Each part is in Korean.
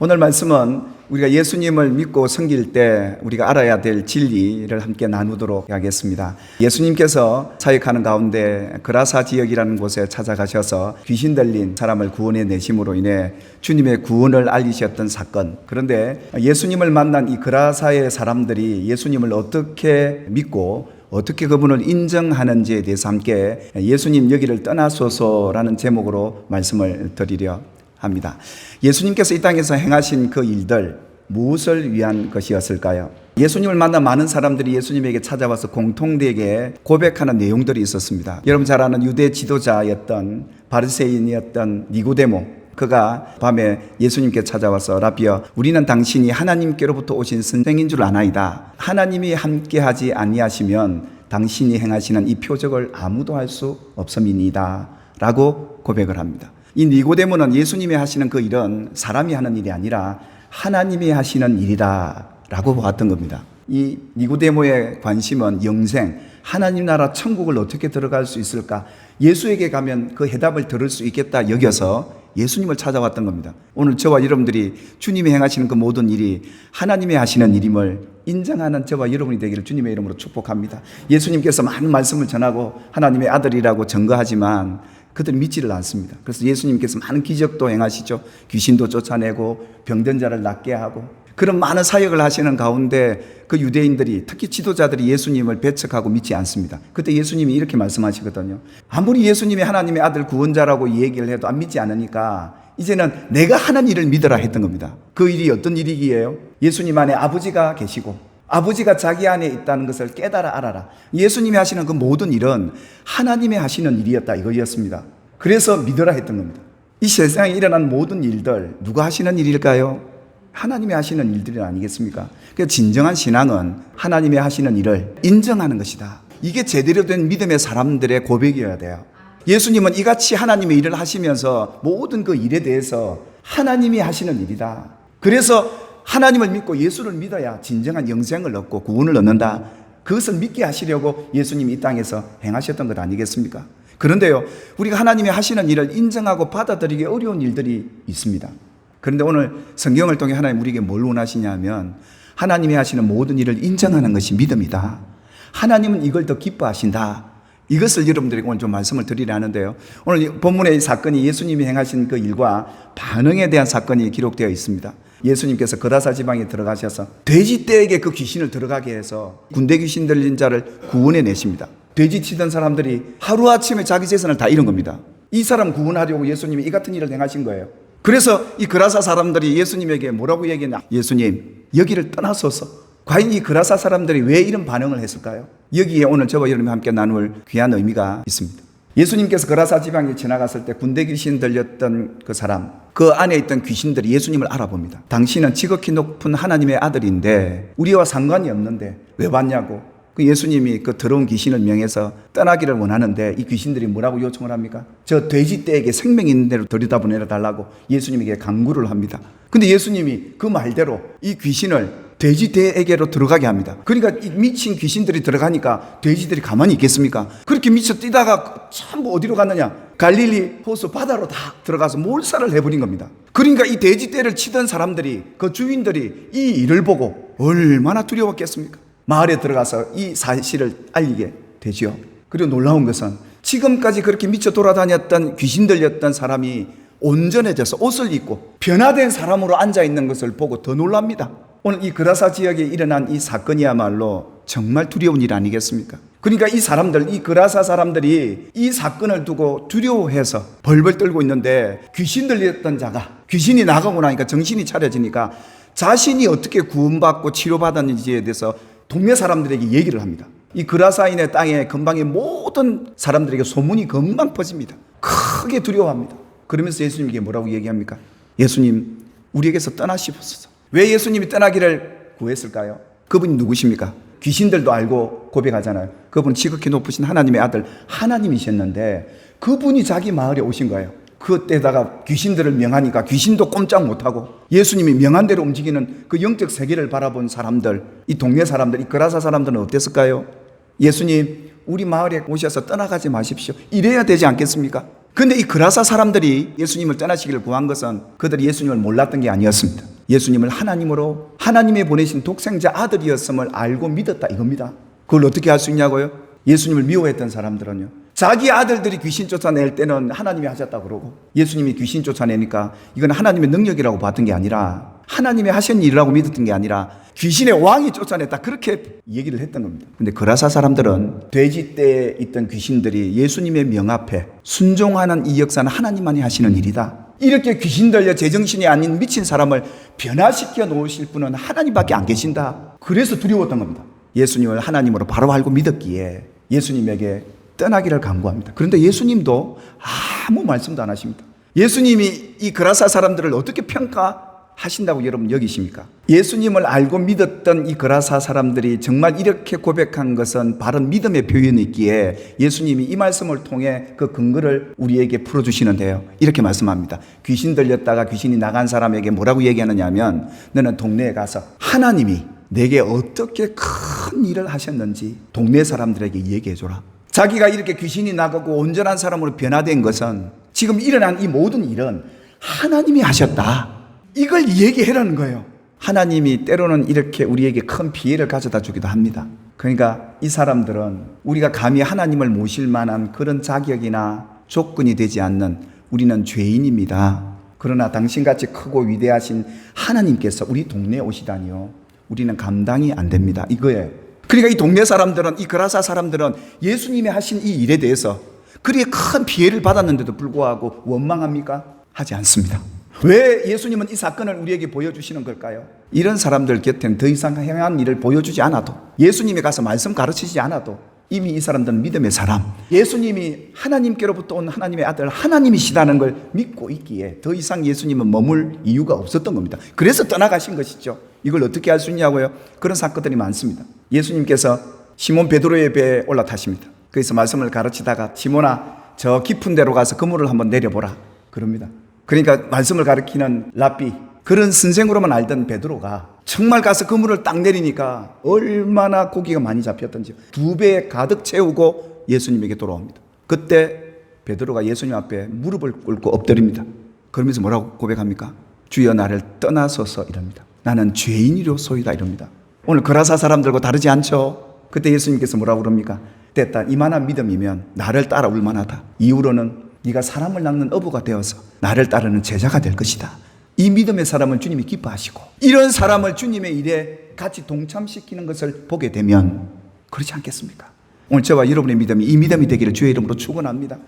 오늘 말씀은 우리가 예수님을 믿고 섬길 때 우리가 알아야 될 진리를 함께 나누도록 하겠습니다. 예수님께서 사역하는 가운데 그라사 지역이라는 곳에 찾아가셔서 귀신 들린 사람을 구원해 내심으로 인해 주님의 구원을 알리셨던 사건. 그런데 예수님을 만난 이 그라사의 사람들이 예수님을 어떻게 믿고 어떻게 그분을 인정하는지에 대해서 함께 예수님 여기를 떠나소서라는 제목으로 말씀을 드리려 합니다. 예수님께서 이 땅에서 행하신 그 일들 무엇을 위한 것이었을까요? 예수님을 만난 많은 사람들이 예수님에게 찾아와서 공통되게 고백하는 내용들이 있었습니다. 여러분 잘 아는 유대 지도자였던 바리새인이었던 니고데모, 그가 밤에 예수님께 찾아와서 라비여, 우리는 당신이 하나님께로부터 오신 선생인 줄 아나이다. 하나님이 함께하지 아니하시면 당신이 행하시는 이 표적을 아무도 할 수 없음이니이다 라고 고백을 합니다. 이 니고데모는 예수님이 하시는 그 일은 사람이 하는 일이 아니라 하나님이 하시는 일이다 라고 보았던 겁니다. 이 니고데모의 관심은 영생, 하나님 나라 천국을 어떻게 들어갈 수 있을까, 예수에게 가면 그 해답을 들을 수 있겠다 여겨서 예수님을 찾아왔던 겁니다. 오늘 저와 여러분들이 주님이 행하시는 그 모든 일이 하나님이 하시는 일임을 인정하는 저와 여러분이 되기를 주님의 이름으로 축복합니다. 예수님께서 많은 말씀을 전하고 하나님의 아들이라고 증거하지만 그들이 믿지를 않습니다. 그래서 예수님께서 많은 기적도 행하시죠. 귀신도 쫓아내고 병든 자를 낫게 하고 그런 많은 사역을 하시는 가운데 그 유대인들이, 특히 지도자들이 예수님을 배척하고 믿지 않습니다. 그때 예수님이 이렇게 말씀하시거든요. 아무리 예수님이 하나님의 아들 구원자라고 얘기를 해도 안 믿지 않으니까 이제는 내가 하는 일을 믿어라 했던 겁니다. 그 일이 어떤 일이기예요? 예수님 안에 아버지가 계시고 아버지가 자기 안에 있다는 것을 깨달아 알아라. 예수님이 하시는 그 모든 일은 하나님이 하시는 일이었다 이거였습니다. 그래서 믿어라 했던 겁니다. 이 세상에 일어난 모든 일들 누가 하시는 일일까요? 하나님이 하시는 일들이 아니겠습니까? 그래서 진정한 신앙은 하나님이 하시는 일을 인정하는 것이다. 이게 제대로 된 믿음의 사람들의 고백이어야 돼요. 예수님은 이같이 하나님의 일을 하시면서 모든 그 일에 대해서 하나님이 하시는 일이다. 그래서 하나님을 믿고 예수를 믿어야 진정한 영생을 얻고 구원을 얻는다. 그것을 믿게 하시려고 예수님이 이 땅에서 행하셨던 것 아니겠습니까? 그런데요, 우리가 하나님이 하시는 일을 인정하고 받아들이기 어려운 일들이 있습니다. 그런데 오늘 성경을 통해 하나님 우리에게 뭘 원하시냐면 하나님이 하시는 모든 일을 인정하는 것이 믿음이다. 하나님은 이걸 더 기뻐하신다. 이것을 여러분들에게 오늘 좀 말씀을 드리려 하는데요. 오늘 본문의 이 사건이 예수님이 행하신 그 일과 반응에 대한 사건이 기록되어 있습니다. 예수님께서 그라사 지방에 들어가셔서 돼지떼에게 그 귀신을 들어가게 해서 군대 귀신 들린 자를 구원해 내십니다. 돼지 치던 사람들이 하루아침에 자기 재산을 다 잃은 겁니다. 이 사람 구원하려고 예수님이 이 같은 일을 행하신 거예요. 그래서 이 그라사 사람들이 예수님에게 뭐라고 얘기했냐? 예수님, 여기를 떠나소서. 과연 이 그라사 사람들이 왜 이런 반응을 했을까요? 여기에 오늘 저와 여러분이 함께 나눌 귀한 의미가 있습니다. 예수님께서 그라사 지방에 지나갔을 때 군대 귀신 들렸던 그 사람, 그 안에 있던 귀신들이 예수님을 알아봅니다. 당신은 지극히 높은 하나님의 아들인데 우리와 상관이 없는데 왜 왔냐고. 그 예수님이 그 더러운 귀신을 명해서 떠나기를 원하는데 이 귀신들이 뭐라고 요청을 합니까? 저 돼지떼에게 생명 있는 대로 들여다보내달라고 예수님에게 강구를 합니다. 근데 예수님이 그 말대로 이 귀신을 돼지떼에게로 들어가게 합니다. 그러니까 이 미친 귀신들이 들어가니까 돼지들이 가만히 있겠습니까? 그렇게 미쳐 뛰다가 참 어디로 갔느냐? 갈릴리 호수 바다로 다 들어가서 몰살을 해버린 겁니다. 그러니까 이 돼지떼를 치던 사람들이, 그 주인들이 이 일을 보고 얼마나 두려웠겠습니까? 마을에 들어가서 이 사실을 알리게 되죠. 그리고 놀라운 것은 지금까지 그렇게 미쳐 돌아다녔던 귀신 들렸던 사람이 온전해져서 옷을 입고 변화된 사람으로 앉아있는 것을 보고 더 놀랍니다. 오늘 이 그라사 지역에 일어난 이 사건이야말로 정말 두려운 일 아니겠습니까? 그러니까 이 사람들, 이 그라사 사람들이 이 사건을 두고 두려워해서 벌벌 떨고 있는데 귀신 들렸던 자가 귀신이 나가고 나니까 정신이 차려지니까 자신이 어떻게 구원받고 치료받았는지에 대해서 동네 사람들에게 얘기를 합니다. 이 그라사인의 땅에 근방의 모든 사람들에게 소문이 금방 퍼집니다. 크게 두려워합니다. 그러면서 예수님에게 뭐라고 얘기합니까? 예수님, 우리에게서 떠나시옵소서. 왜 예수님이 떠나기를 구했을까요? 그분이 누구십니까? 귀신들도 알고 고백하잖아요. 그분은 지극히 높으신 하나님의 아들 하나님이셨는데 그분이 자기 마을에 오신 거예요. 그때다가 귀신들을 명하니까 귀신도 꼼짝 못하고 예수님이 명한 대로 움직이는 그 영적 세계를 바라본 사람들, 이 동네 사람들, 이 그라사 사람들은 어땠을까요? 예수님, 우리 마을에 오셔서 떠나가지 마십시오. 이래야 되지 않겠습니까? 근데 이 그라사 사람들이 예수님을 떠나시기를 구한 것은 그들이 예수님을 몰랐던 게 아니었습니다. 예수님을 하나님으로 하나님의 보내신 독생자 아들이었음을 알고 믿었다 이겁니다. 그걸 어떻게 할 수 있냐고요? 예수님을 미워했던 사람들은요, 자기 아들들이 귀신 쫓아낼 때는 하나님이 하셨다고 그러고 예수님이 귀신 쫓아내니까 이건 하나님의 능력이라고 봤던 게 아니라 하나님이 하신 일이라고 믿었던 게 아니라 귀신의 왕이 쫓아냈다 그렇게 얘기를 했던 겁니다. 근데 그라사 사람들은 돼지 떼에 있던 귀신들이 예수님의 명 앞에 순종하는 이 역사는 하나님만이 하시는 일이다, 이렇게 귀신 들려 제정신이 아닌 미친 사람을 변화시켜 놓으실 분은 하나님밖에 안 계신다, 그래서 두려웠던 겁니다. 예수님을 하나님으로 바로 알고 믿었기에 예수님에게 떠나기를 간구합니다. 그런데 예수님도 아무 말씀도 안 하십니다. 예수님이 이 그라사 사람들을 어떻게 평가하신다고 여러분 여기십니까? 예수님을 알고 믿었던 이 그라사 사람들이 정말 이렇게 고백한 것은 바른 믿음의 표현이기에 예수님이 이 말씀을 통해 그 근거를 우리에게 풀어주시는데요, 이렇게 말씀합니다. 귀신 들렸다가 귀신이 나간 사람에게 뭐라고 얘기하느냐 하면, 너는 동네에 가서 하나님이 내게 어떻게 큰 일을 하셨는지 동네 사람들에게 얘기해줘라. 자기가 이렇게 귀신이 나가고 온전한 사람으로 변화된 것은, 지금 일어난 이 모든 일은 하나님이 하셨다, 이걸 얘기해라는 거예요. 하나님이 때로는 이렇게 우리에게 큰 피해를 가져다 주기도 합니다. 그러니까 이 사람들은 우리가 감히 하나님을 모실 만한 그런 자격이나 조건이 되지 않는 우리는 죄인입니다. 그러나 당신같이 크고 위대하신 하나님께서 우리 동네에 오시다니요, 우리는 감당이 안 됩니다, 이거예요. 그러니까 이 동네 사람들은, 이 그라사 사람들은 예수님이 하신 이 일에 대해서 그리 큰 피해를 받았는데도 불구하고 원망합니까? 하지 않습니다. 왜 예수님은 이 사건을 우리에게 보여주시는 걸까요? 이런 사람들 곁엔 더 이상 행한 일을 보여주지 않아도, 예수님이 가서 말씀 가르치지 않아도 이미 이 사람들은 믿음의 사람, 예수님이 하나님께로부터 온 하나님의 아들 하나님이시다는 걸 믿고 있기에 더 이상 예수님은 머물 이유가 없었던 겁니다. 그래서 떠나가신 것이죠. 이걸 어떻게 할 수 있냐고요? 그런 사건들이 많습니다. 예수님께서 시몬 베드로의 배에 올라타십니다. 그래서 말씀을 가르치다가, 시몬아 저 깊은 데로 가서 그물을 한번 내려보라 그럽니다. 그러니까 말씀을 가르치는 랍비, 그런 선생으로만 알던 베드로가 정말 가서 그물을 딱 내리니까 얼마나 고기가 많이 잡혔던지 2배 가득 채우고 예수님에게 돌아옵니다. 그때 베드로가 예수님 앞에 무릎을 꿇고 엎드립니다. 그러면서 뭐라고 고백합니까? 주여 나를 떠나소서 이럽니다. 나는 죄인이로소이다 이럽니다. 오늘 그라사 사람들과 다르지 않죠? 그때 예수님께서 뭐라고 그럽니까? 됐다, 이만한 믿음이면 나를 따라올 만하다. 이후로는 네가 사람을 낚는 어부가 되어서 나를 따르는 제자가 될 것이다. 이 믿음의 사람을 주님이 기뻐하시고, 이런 사람을 주님의 일에 같이 동참시키는 것을 보게 되면 그렇지 않겠습니까? 오늘 저와 여러분의 믿음이 이 믿음이 되기를 주의 이름으로 축원합니다.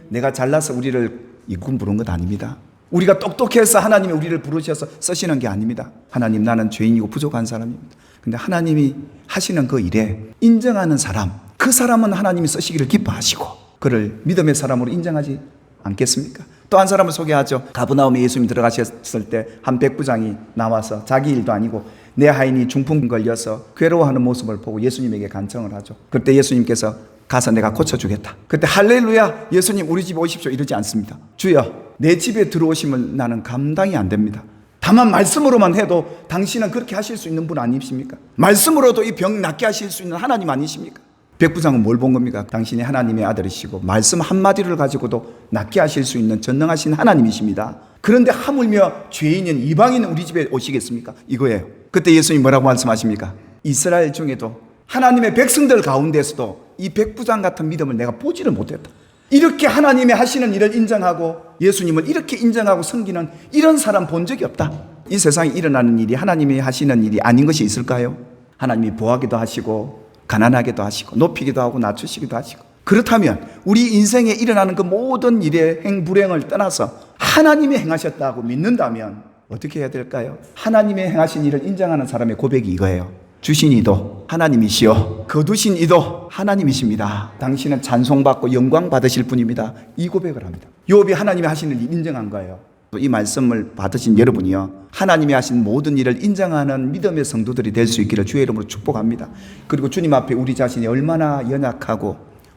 내가 잘나서 우리를 이군 부른 것 아닙니다. 우리가 똑똑해서 하나님이 우리를 부르셔서 쓰시는 게 아닙니다. 하나님, 나는 죄인이고 부족한 사람입니다. 근데 하나님이 하시는 그 일에 인정하는 사람, 그 사람은 하나님이 쓰시기를 기뻐하시고 그를 믿음의 사람으로 인정하지 않겠습니까? 또 한 사람을 소개하죠. 가브나움에 예수님 들어가셨을 때 한 백부장이 나와서 자기 일도 아니고 내 하인이 중풍 걸려서 괴로워하는 모습을 보고 예수님에게 간청을 하죠. 그때 예수님께서 가서 내가 고쳐주겠다. 그때 할렐루야, 예수님 우리 집에 오십시오 이러지 않습니다. 주여 내 집에 들어오시면 나는 감당이 안 됩니다. 다만 말씀으로만 해도 당신은 그렇게 하실 수 있는 분 아니십니까? 말씀으로도 이 병 낫게 하실 수 있는 하나님 아니십니까? 백부장은 뭘 본 겁니까? 당신이 하나님의 아들이시고 말씀 한마디를 가지고도 낫게 하실 수 있는 전능하신 하나님이십니다. 그런데 하물며 죄인인 이방인은 우리 집에 오시겠습니까? 이거예요. 그때 예수님이 뭐라고 말씀하십니까? 이스라엘 중에도 하나님의 백성들 가운데서도 이 백부장 같은 믿음을 내가 보지를 못했다. 이렇게 하나님의 하시는 일을 인정하고 예수님을 이렇게 인정하고 섬기는 이런 사람 본 적이 없다. 이 세상에 일어나는 일이 하나님이 하시는 일이 아닌 것이 있을까요? 하나님이 보하기도 하시고 가난하게도 하시고 높이기도 하고 낮추시기도 하시고, 그렇다면 우리 인생에 일어나는 그 모든 일의 행불행을 떠나서 하나님이 행하셨다고 믿는다면 어떻게 해야 될까요? 하나님이 행하신 일을 인정하는 사람의 고백이 이거예요. 주신 이도 하나님이시요 거두신 이도 하나님이십니다. 당신은 찬송받고 영광 받으실 분입니다. 이 고백을 합니다. 욥이 하나님이 하시는 일 인정한 거예요. 이 말씀을 받으신 여러분이요, 하나님이 하신 모든 일을 인정하는 믿음의 성도들이 될 수 있기를 주의 이름으로 축복합니다. 그리고 주님 앞에 우리 자신이 얼마나 연약하고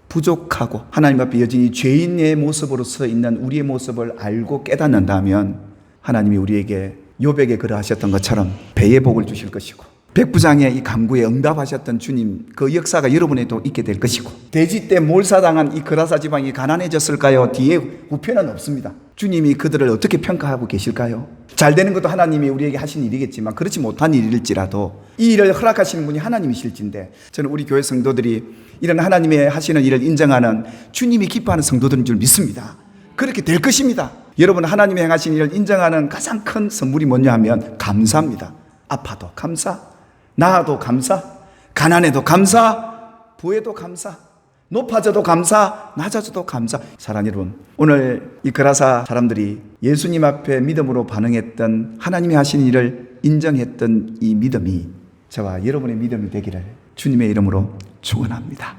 부족하고 하나님 앞에 여전히 죄인의 모습으로 서 있는 우리의 모습을 알고 깨닫는다면 하나님이 우리에게 욥에게 그러하셨던 것처럼 배의 복을 주실 것이고 백부장의 이 간구에 응답하셨던 주님, 그 역사가 여러분에도 있게 될 것이고, 돼지 때 몰사당한 이 그라사 지방이 가난해졌을까요? 뒤에 우편은 없습니다. 주님이 그들을 어떻게 평가하고 계실까요? 잘 되는 것도 하나님이 우리에게 하신 일이겠지만 그렇지 못한 일일지라도 이 일을 허락하시는 분이 하나님이실진데, 저는 우리 교회 성도들이 이런 하나님의 하시는 일을 인정하는 주님이 기뻐하는 성도들인 줄 믿습니다. 그렇게 될 것입니다. 여러분, 하나님의 행하신 일을 인정하는 가장 큰 선물이 뭐냐 하면 감사입니다. 아파도 감사, 나아도 감사, 가난해도 감사, 부에도 감사, 높아져도 감사, 낮아져도 감사. 사랑하는 여러분, 오늘 이 그라사 사람들이 예수님 앞에 믿음으로 반응했던, 하나님이 하신 일을 인정했던 이 믿음이 저와 여러분의 믿음이 되기를 주님의 이름으로 축원합니다.